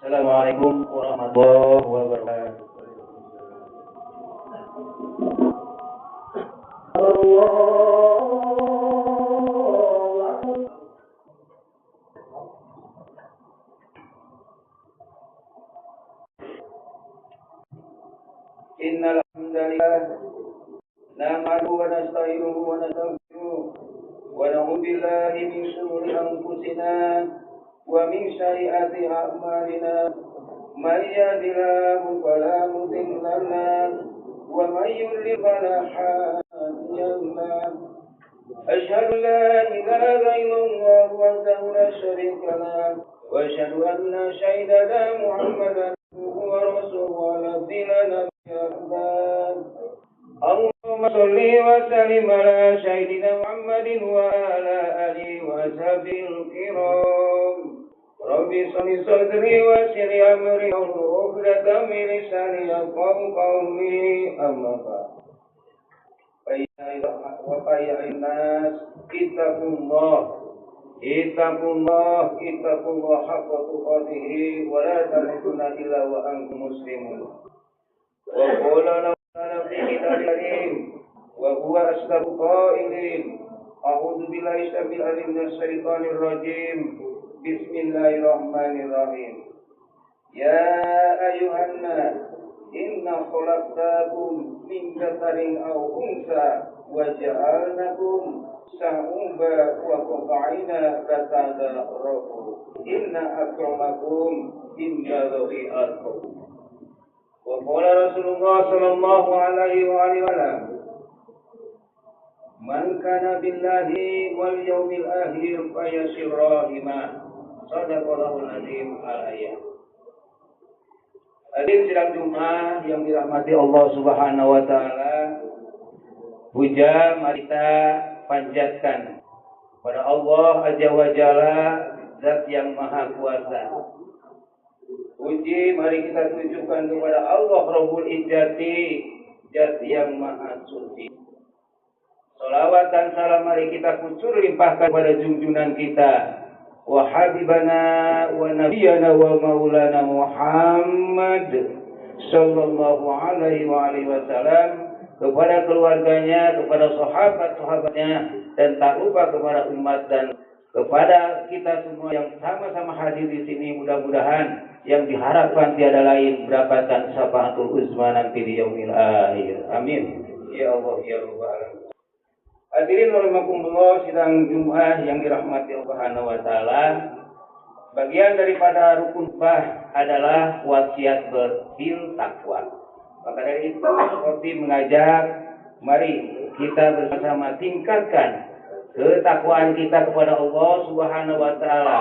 Assalamualaikum warahmatullahi wabarakatuh. Innal hamdalillah nahmaduhu wa nasta'inuhu wa nastaghfiruh wa na'udzu billahi min shururi anfusina wa min sayyiati a'malina. Man yahdihillahu fala mudilla lahu wa man yudlil fala hadiya lahu. Asyhadu an la ilaha illallah wahdahu la syarika lahu wa asyhadu anna sayyidana Muhammadan abduhu wa rasuluhu alladzina nabiyya ba'd. Allahumma shalli wa sallim ala sayyidina Muhammadin wa ala alihi wa sahbihi kiram. Rabbi shalli sadri wa yassir amri wahlul 'uqdatam min lisani yafqahu qawli. Amma ba'd. Wa ya nas ittaqullah haqqa tuqatih wa la tamutunna illa wa antum muslimun. Wa qala lana fi kitabihim wa huwa asdaqul qailin. A'udzu billahi samil alim minasy syaithanir rajim. Bismillahirrahmanirrahim. Ya ayyuhan nas inna khalaqnakum min dzakarin aw unsa wa ja'alnakum sa'uba wa qaba'ina fatadaraku. Inna akramakum indallahi atqakum. Wa qala Rasulullah sallallahu alaihi wa alihi wasallam, man kana billahi wal yawmil akhir fayasil rahimah. Sadaqallahul azim. Al-ayat. Hadirin sidang Jumat yang dirahmati Allah Subhanahu wa taala, puja mari kita panjatkan pada Allah Azza wa Jalla, Zat yang Maha Kuasa. Puji mari kita tujukan kepada Allah Rabbul Izzati, Zat yang Maha Suci. Salawat dan salam mari kita kucur limpahkan kepada junjungan kita, wa habibana wa nabiyana wa maulana Muhammad sallallahu alaihi wa alihi wasallam, kepada keluarganya, kepada sahabat-sahabatnya, dan tak lupa kepada umat dan kepada kita semua yang sama-sama hadir di sini. Mudah-mudahan yang diharapkan tiada lain mendapatkan syafaatul uzma nanti di yaumil akhir. Amin. Ya Allah ya Rabbal alamin. Hadirin rahimakumullah, sidang Jumat yang dirahmati Allah Subhanahu wa taala. Bagian daripada rukun bah adalah wasiat bil takwa. Maka dari itu seperti mengajak, mari kita bersama tingkatkan ketakwaan kita kepada Allah Subhanahu wa taala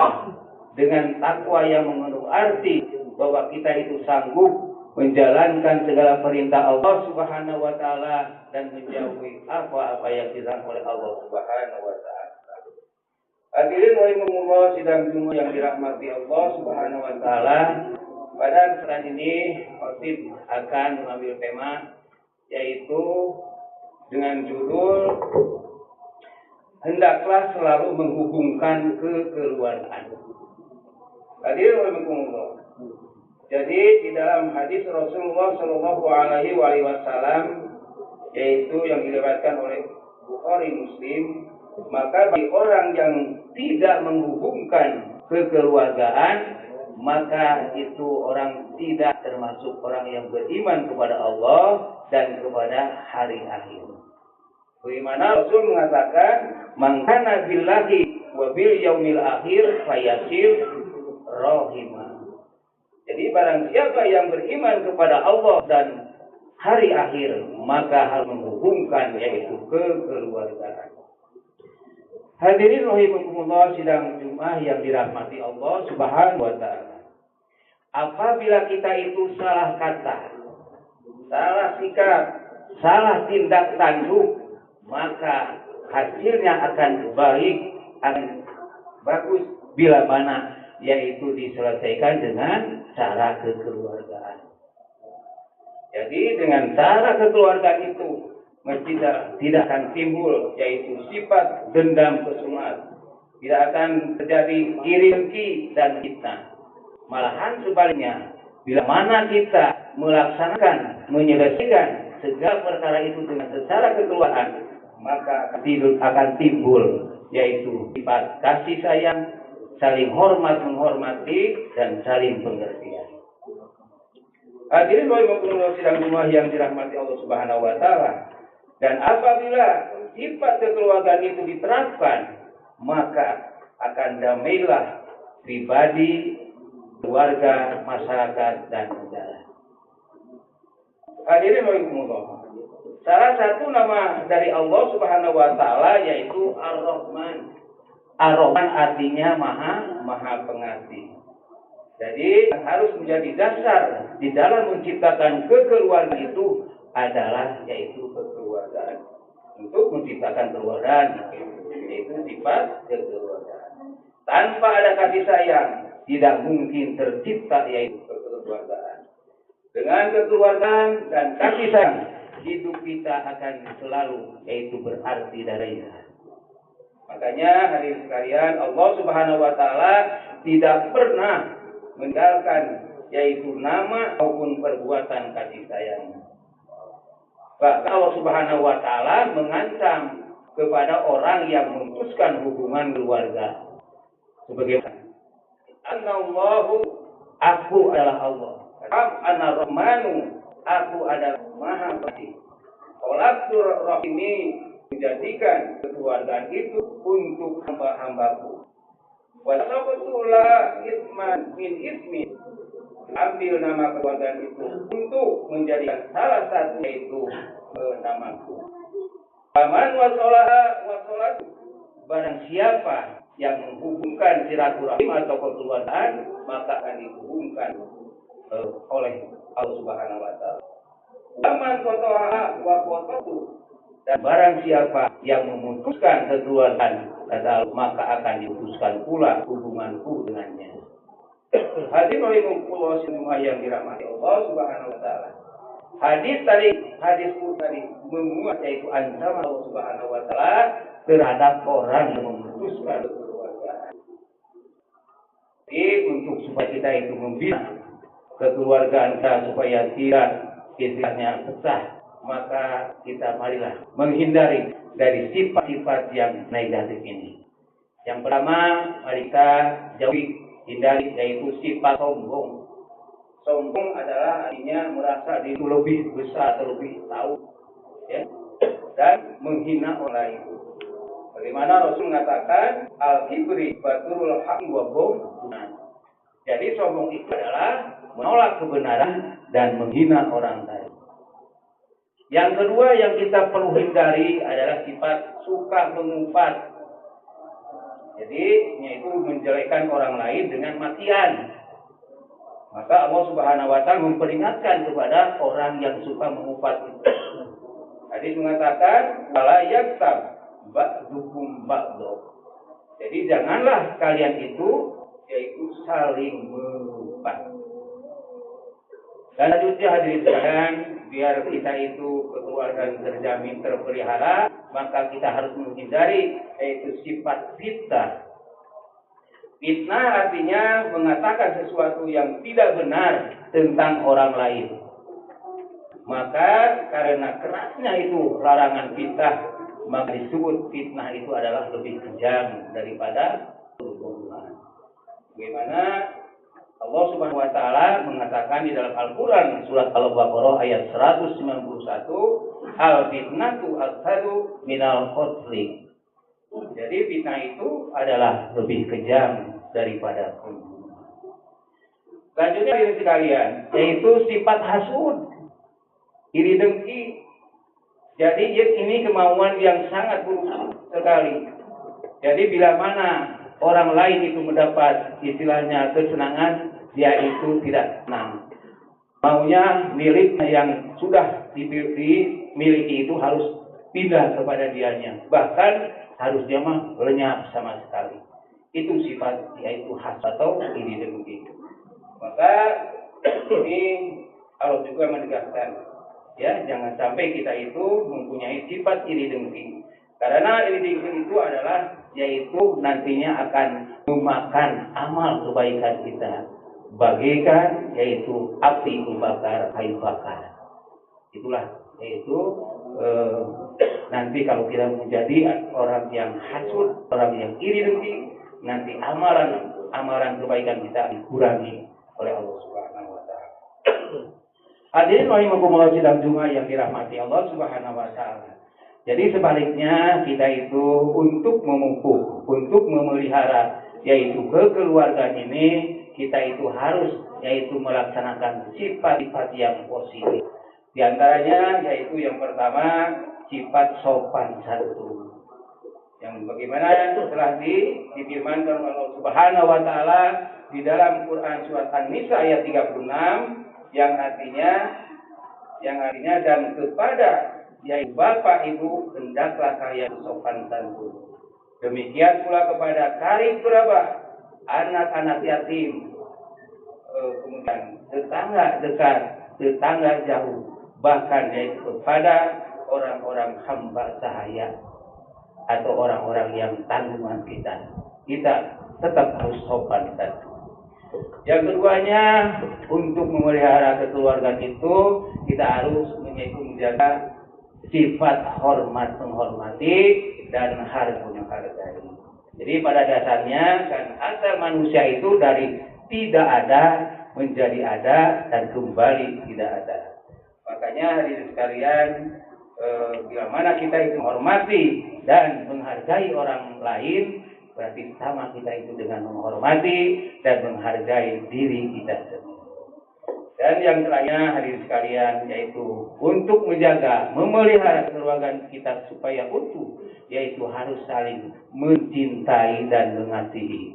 dengan takwa yang mengandung arti bahwa kita itu sanggup menjalankan segala perintah Allah Subhanahu wa taala dan menjauhi apa-apa yang dilarang oleh Allah Subhanahu wa taala. Hadirin rahimakumullah, sidang Jumat yang dirahmati Allah Subhanahu wa taala. Pada kesempatan ini khotib akan mengambil tema yaitu dengan judul hendaklah selalu menghubungkan kekeluargaan. Hadirin rahimakumullah. Jadi di dalam hadis Rasulullah Shallallahu Alaihi Wasallam, yaitu yang diriwayatkan oleh Bukhari Muslim, maka bagi orang yang tidak menghubungkan kekeluargaan, maka itu orang tidak termasuk orang yang beriman kepada Allah dan kepada hari akhir. Bagaimana Rasul mengatakan, man kana billahi wa bil yaumil akhir fayasil rahimah. Jadi barang siapa yang beriman kepada Allah dan hari akhir, maka harus menghubungkan yaitu kekeluargaan. Hadirin rahimakumullah, sidang Jumat yang dirahmati Allah Subhanahu wa taala. Apabila kita itu salah kata, salah sikap, salah tindak tanduk, maka hasilnya akan baik, akan bagus bila mana yaitu diselesaikan dengan cara kekeluargaan. Jadi dengan cara kekeluargaan itu mesti tidak akan timbul yaitu sifat dendam kesumat, tidak akan terjadi iri dengki dan fitnah. Malahan sebaliknya, bila mana kita melaksanakan, menyelesaikan segala perkara itu dengan secara kekeluargaan, maka akan timbul yaitu sifat kasih sayang, saling hormat menghormati, dan saling pengertian. Hadirin wahai sidang Jumat yang dirahmati Allah Subhanahu wa taala. Dan apabila sifat kekeluargaan itu diterapkan, maka akan damailah pribadi, keluarga, masyarakat, dan negara. Hadirin wahai salah satu nama dari Allah Subhanahu wa taala yaitu Ar-Rahman. Ar-Rahman artinya maha pengasih. Jadi harus menjadi dasar di dalam menciptakan kekeluargaan itu adalah yaitu kekeluargaan. Untuk menciptakan keluargaan yaitu sifat kekeluargaan. Tanpa ada kasih sayang tidak mungkin tercipta yaitu kekeluargaan. Dengan kekeluargaan dan kasih sayang hidup kita akan selalu yaitu berarti darahnya. Makanya hadirin sekalian, Allah Subhanahu wa taala tidak pernah meninggalkan yaitu nama maupun perbuatan kasih sayang. Bahkan Allah Subhanahu wa taala mengancam kepada orang yang memutuskan hubungan keluarga. Sebagaimana Anallahu, aku adalah Allah. Anar-Rahmanu, aku adalah Maha Pengasih. Qalatur Rahimi, menjadikan kekeluargaan itu untuk hamba-hambaku. Wa sabtullah isman min ismi, ambil nama kekeluargaan itu untuk menjadikan salah satu yaitu namaku. Faman wasolaha wasolatu, barang siapa yang menghubungkan silaturahim atau kekeluargaan, maka akan dihubungkan oleh Allah Subhanahu wa taala. Faman qata'a wa qatatu, dan barang siapa yang memutuskan kekeluargaan, maka akan diputuskan pula hubunganku dengannya. Hadirin rahimahullah yang dirahmati Allah Subhanahu wa taala. Hadis tadi memuat yaitu ancaman Allah Subhanahu wa taala terhadap orang yang memutuskan kekeluargaan. Jadi untuk supaya kita itu membina kekeluargaan kita supaya tidak istilahnya pecah, maka kita marilah menghindari dari sifat-sifat yang negatif ini. Yang pertama, mari kita hindari yaitu sifat sombong. Sombong adalah artinya merasa diri lebih besar atau lebih tahu, ya, dan menghina orang lain. Bagaimana Rasul mengatakan al-kibri baturul haqq wa ghadab. Jadi sombong itu adalah menolak kebenaran dan menghina orang lain. Yang kedua yang kita perlu hindari adalah sifat suka mengumpat. Jadi yaitu menjelekkan orang lain dengan makian. Maka Allah Subhanahu wa taala memperingatkan kepada orang yang suka mengumpat itu. Hadis mengatakan la yaktab ba'dukum ba'd. Jadi janganlah kalian itu yaitu saling mengumpat. Dan selanjutnya hadirin sekalian, biar kita itu kekeluargaan terjamin terpelihara, maka kita harus menghindari yaitu sifat fitnah. Fitnah artinya mengatakan sesuatu yang tidak benar tentang orang lain. Maka karena kerasnya itu larangan fitnah, maka disebut fitnah itu adalah lebih kejam daripada pembunuhan. Bagaimana Allah Subhanahu wa taala mengatakan di dalam Al-Qur'an surat Al-Baqarah ayat 191, al-fitnatu ashadu minal qatli. Jadi fitnah itu adalah lebih kejam daripada pembunuhan. Selanjutnya hadirin sekalian, yaitu sifat hasud, iri dengki. Jadi ini kemauan yang sangat buruk sekali. Jadi bila mana orang lain itu mendapat istilahnya kesenangan, dia itu tidak senang. Maunya miliknya yang sudah dimiliki itu harus pindah kepada dianya. Bahkan harus dia mah lenyap sama sekali. Itu sifat yaitu hasad atau iri dengki. Maka ini Allah juga menegaskan, ya, jangan sampai kita itu mempunyai sifat iri dengki. Karena iri dengki itu adalah yaitu nantinya akan memakan amal kebaikan kita. bagaikan yaitu api membakar kayu bakar. Itulah yaitu nanti kalau kita menjadi orang yang hasud, orang yang iri dengki, nanti amalan kebaikan kita dikurangi oleh Allah Subhanahu wa taala. Hadirin rahimakumullah sidang Jumat yang dirahmati Allah Subhanahu wa taala. Jadi sebaliknya kita itu untuk memupuk, untuk memelihara yaitu kekeluargaan ini, kita itu harus yaitu melaksanakan sifat-sifat yang positif. Di antaranya yaitu yang pertama sifat sopan santun. Yang bagaimana telah difirmankan oleh Allah Subhanahu wa taala di dalam Quran surat An-Nisa ayat 36 yang artinya dan kepada yaitu bapak ibu hendaklah kalian sopan santun. Demikian pula kepada karib kerabat, anak-anak yatim, kemudian tetangga dekat, tetangga jauh, bahkan yaitu kepada orang-orang hamba sahaya atau orang-orang yang tanggungan kita tetap harus sopan santun. Yang keduanya, untuk memelihara kekeluargaan itu kita harus menjaga sifat hormat, menghormati dan menghargai. Jadi pada dasarnya kan asal manusia itu dari tidak ada menjadi ada dan kembali tidak ada. Makanya hadirin sekalian, bila mana kita itu menghormati dan menghargai orang lain, berarti sama kita itu dengan menghormati dan menghargai diri kita sendiri. Dan yang terakhir hadirin sekalian, yaitu untuk menjaga, memelihara kekeluargaan kita supaya utuh, yaitu harus saling mencintai dan mengasihi.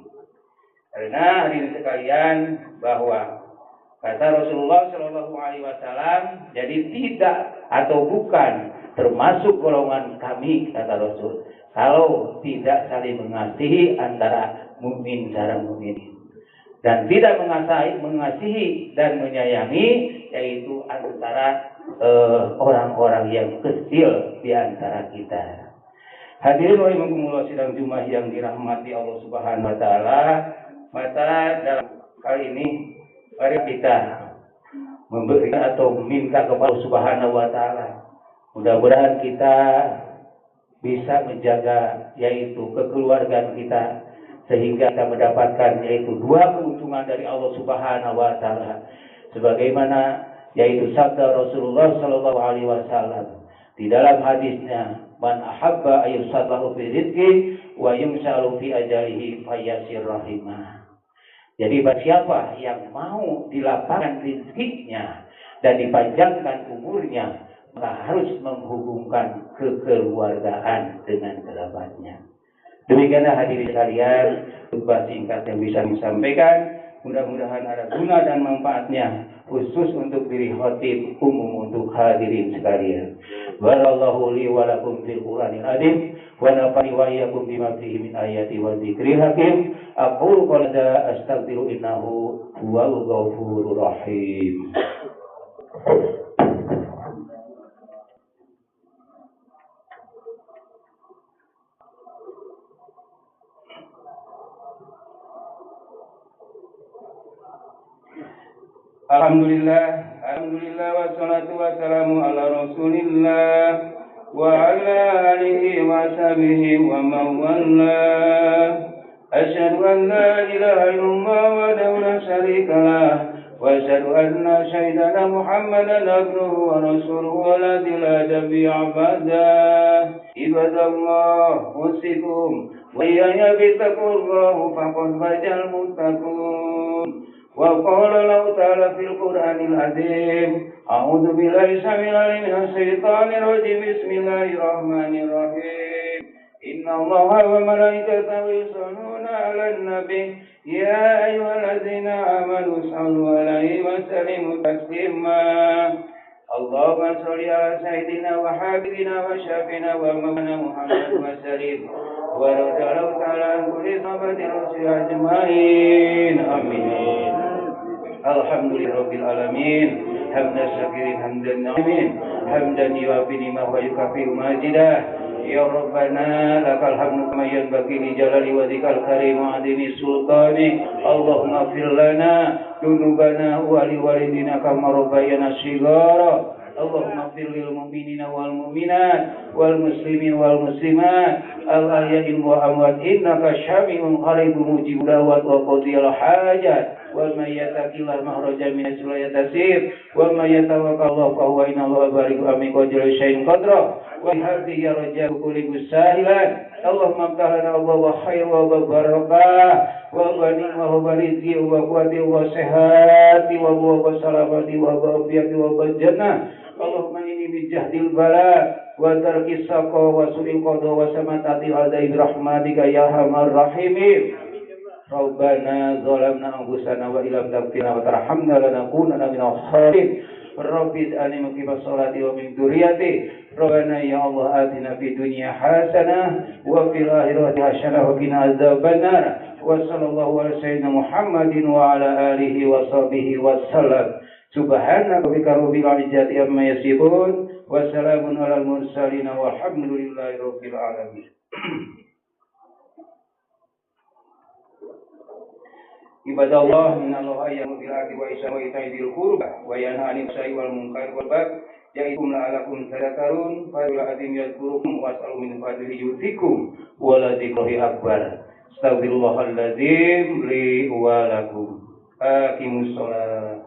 Karena hadirin sekalian bahwa kata Rasulullah Shallallahu Alaihi Wasallam, jadi tidak atau bukan termasuk golongan kami, kata Rasul, kalau tidak saling mengasihi antara mukmin sareng mukmin, dan tidak mengasihi dan menyayangi yaitu antara orang-orang yang kecil di antara kita. Hadirin rahimakumullah sidang Jumat yang dirahmati Allah Subhanahu wa taala, maka dalam kali ini mari kita memberikan atau meminta kepada Allah Subhanahu wa taala, mudah-mudahan kita bisa menjaga yaitu kekeluargaan kita sehingga kita mendapatkan yaitu dua keuntungan dari Allah Subhanahu wa taala, sebagaimana yaitu sabda Rasulullah sallallahu alaihi wasallam di dalam hadisnya, man ahabba ayyusallahu fi rizqi wa yumsalu fi ajalihi fayasir rahimah. Jadi siapa yang mau dilapangkan rezekinya dan dipanjangkan umurnya, maka harus menghubungkan kekeluargaan dengan kerabatnya. Demikianlah hadirin sekalian, khutbah singkat yang bisa disampaikan. Mudah-mudahan ada guna dan manfaatnya, khusus untuk diri khatib, umum untuk hadirin sekalian. Barakallahu li wa lakum fil Qur'anil azim wa nafa'ani wa iyyakum bima fihi min ayati wa dzikril hakim. Aqulu qala astaghfiru innahu huwal ghafurur rahim. Alhamdulillah wassalatu wassalamu ala Rasulillah wa ala alihi wa sahbihi wa mawalla. Asyhadu an la ilaha illallah wa la syarika lah wa asyhadu anna sayyidana Muhammadan abduhu wa rasuluhu alladzi la nabiyya ba'dah. Ibadallah usikum wa iyaya bittaqullah faqad fazal muttaqun. وقال الله تعالى في القرآن العظيم أعوذ بالله السميع العليم من الشيطان الرجيم بسم الله الرحمن الرحيم إن الله وملائكته يصلون على النبي يا أيها الذين آمنوا صلوا عليه وسلموا تسليما اللهم صل على سيدنا وحبيبنا وشفينا ومولانا محمد وسلم ورضي الله تعالى عن كل صحابة الرسول أجمعين آمين. Alhamdulillahirabbil alamin, hamdan syakirin hamdan na'imin, hamdan yuwafi ni'mah wa yukafi majidah. Ya Rabbana lakal hamdu kama yanbaghi li jalali wajhikal karim wa 'azimi sultani. Allahumma ighfir lana dunubana wa li walidina kama rabbayana shighara. Allahumma ighfir lil mu'minina wal mu'minat wal muslimin wal muslimat al ahya'i wa amwat innaka syami'un qaribun mujibud da'wat wa qadiyal hajat wa may yattaqillah mahraja min la yatasib wa may yatawakkal fa huwa innallaha balighu amri qadri syai'in qadra wa hadhi ya rajaa kulli musahilan. Allahumma amtahana Allah wa khair wa barakah wa ghani wa barizki wa quwwati wa sihhati wa salamati wa afiyati wa jannah. Allahumma inni min jahdil bala wa tarkis saqa wa su'il qada wa samatati adai rahmatika ya arhamar rahimin. Rabbana zalamna anfusana wa illam taghfir wa tarhamna lanakunanna minal khasirin. Rabbi ij'alni muqimas sholati wa min dzurriyyati. Rabbana ya Allah atina fid dunya hasanah wa fil akhirati hasanah wa qina adzabannar. Wa sallallahu ala sayyidina Muhammadin wa ala alihi wa sahbihi wa sallam. Subhanaka rabbil izzati amma yasifun wa salamun alal mursalin walhamdulillahi rabbil alamin. Ibadallah innallaha ya'muru bil 'adli wa ihsani wa ita'i dzil qurba wa yanha 'anil fahsya'i wal munkari wal baghi ya'idukum la'allakum tadhakkarun fa idza adim yadhkurukum was'alu min fadlihi yu'tikum wa la dzikrullahi akbar. Astaghfirullahal ladzim li wa lakum. Aqimus shalah.